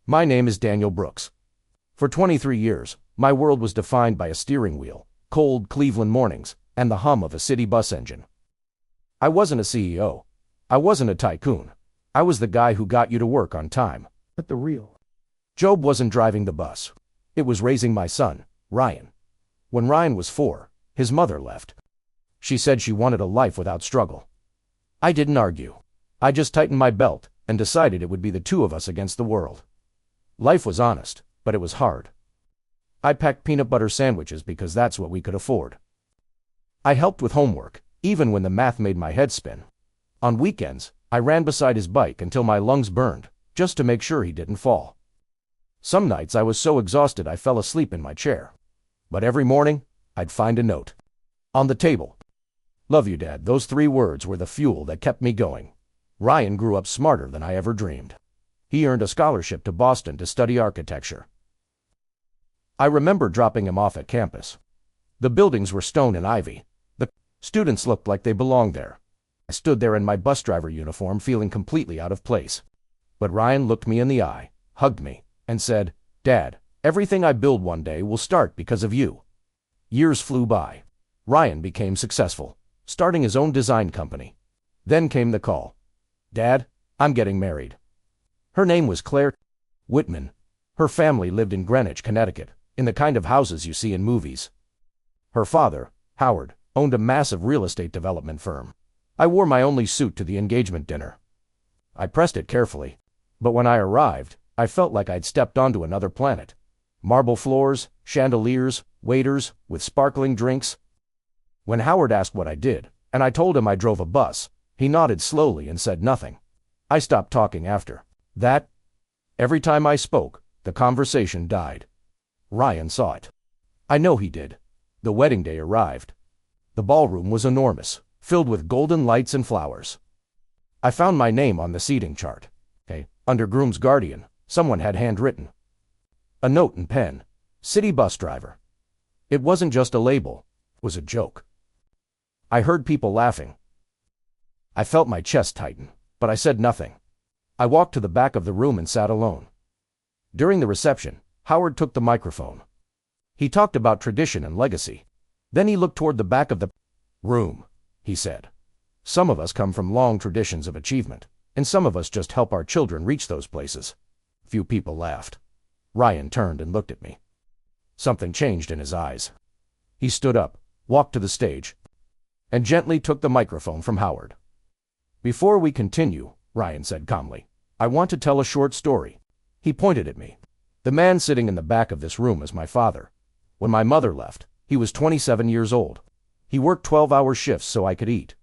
My name is Daniel Brooks. For 23 years, my world was defined by a steering wheel, cold Cleveland mornings, and the hum of a city bus engine. I wasn't a CEO. I wasn't a tycoon. I was the guy who got you to work on time. But the real. Job wasn't driving the bus. It was raising my son, Ryan. When Ryan was 4, his mother left. She said she wanted a life without struggle. I didn't argue. I just tightened my belt and decided it would be the two of us against the world. Life was honest, but it was hard. I packed peanut butter sandwiches because that's what we could afford. I helped with homework, even when the math made my head spin. On weekends, I ran beside his bike until my lungs burned, just to make sure he didn't fall. Some nights I was so exhausted I fell asleep in my chair. But every morning, I'd find a note. On the table. Love you, Dad. Those 3 words were the fuel that kept me going. Ryan grew up smarter than I ever dreamed. He earned a scholarship to Boston to study architecture. I remember dropping him off at campus. The buildings were stone and ivy. The students looked like they belonged there. I stood there in my bus driver uniform feeling completely out of place. But Ryan looked me in the eye, hugged me, and said, "Dad, everything I build one day will start because of you." Years flew by. Ryan became successful, starting his own design company. Then came the call. "Dad, I'm getting married." Her name was Claire Whitman. Her family lived in Greenwich, Connecticut, in the kind of houses you see in movies. Her father, Howard, owned a massive real estate development firm. I wore my only suit to the engagement dinner. I pressed it carefully, but when I arrived, I felt like I'd stepped onto another planet. Marble floors, chandeliers, waiters with sparkling drinks. When Howard asked what I did, and I told him I drove a bus, he nodded slowly and said nothing. I stopped talking after that. Every time I spoke, the conversation died. Ryan saw it. I know he did. The wedding day arrived. The ballroom was enormous, filled with golden lights and flowers. I found my name on the seating chart. Under groom's guardian, someone had handwritten. A note and pen. City bus driver. It wasn't just a label. It was a joke. I heard people laughing. I felt my chest tighten, but I said nothing. I walked to the back of the room and sat alone. During the reception, Howard took the microphone. He talked about tradition and legacy. Then he looked toward the back of the room. He said, "Some of us come from long traditions of achievement, and some of us just help our children reach those places." Few people laughed. Ryan turned and looked at me. Something changed in his eyes. He stood up, walked to the stage, and gently took the microphone from Howard. "Before we continue," Ryan said calmly, "I want to tell a short story." He pointed at me. "The man sitting in the back of this room is my father. When my mother left, he was 27 years old. He worked 12-hour shifts so I could eat.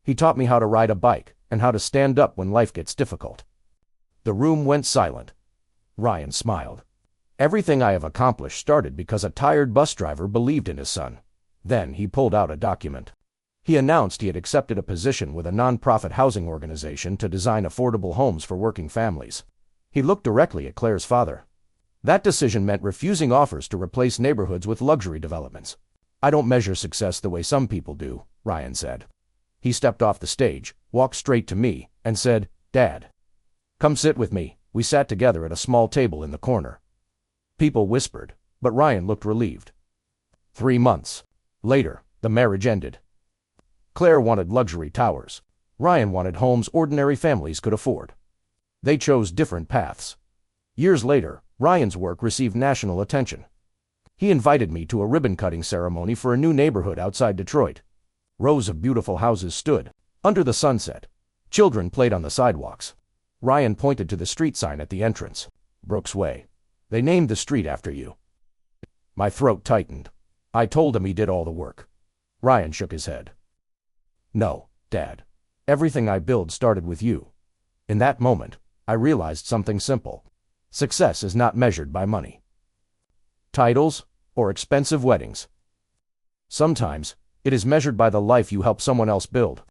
He taught me how to ride a bike and how to stand up when life gets difficult." The room went silent. Ryan smiled. "Everything I have accomplished started because a tired bus driver believed in his son." Then he pulled out a document. He announced he had accepted a position with a non-profit housing organization to design affordable homes for working families. He looked directly at Claire's father. That decision meant refusing offers to replace neighborhoods with luxury developments. "I don't measure success the way some people do," Ryan said. He stepped off the stage, walked straight to me, and said, "Dad, come sit with me." We sat together at a small table in the corner. People whispered, but Ryan looked relieved. 3 months later, the marriage ended. Claire wanted luxury towers. Ryan wanted homes ordinary families could afford. They chose different paths. Years later, Ryan's work received national attention. He invited me to a ribbon-cutting ceremony for a new neighborhood outside Detroit. Rows of beautiful houses stood under the sunset. Children played on the sidewalks. Ryan pointed to the street sign at the entrance. "Brooks Way. They named the street after you." My throat tightened. I told him he did all the work. Ryan shook his head. "No, Dad. Everything I build started with you." In that moment, I realized something simple. Success is not measured by money, titles, or expensive weddings. Sometimes, it is measured by the life you help someone else build.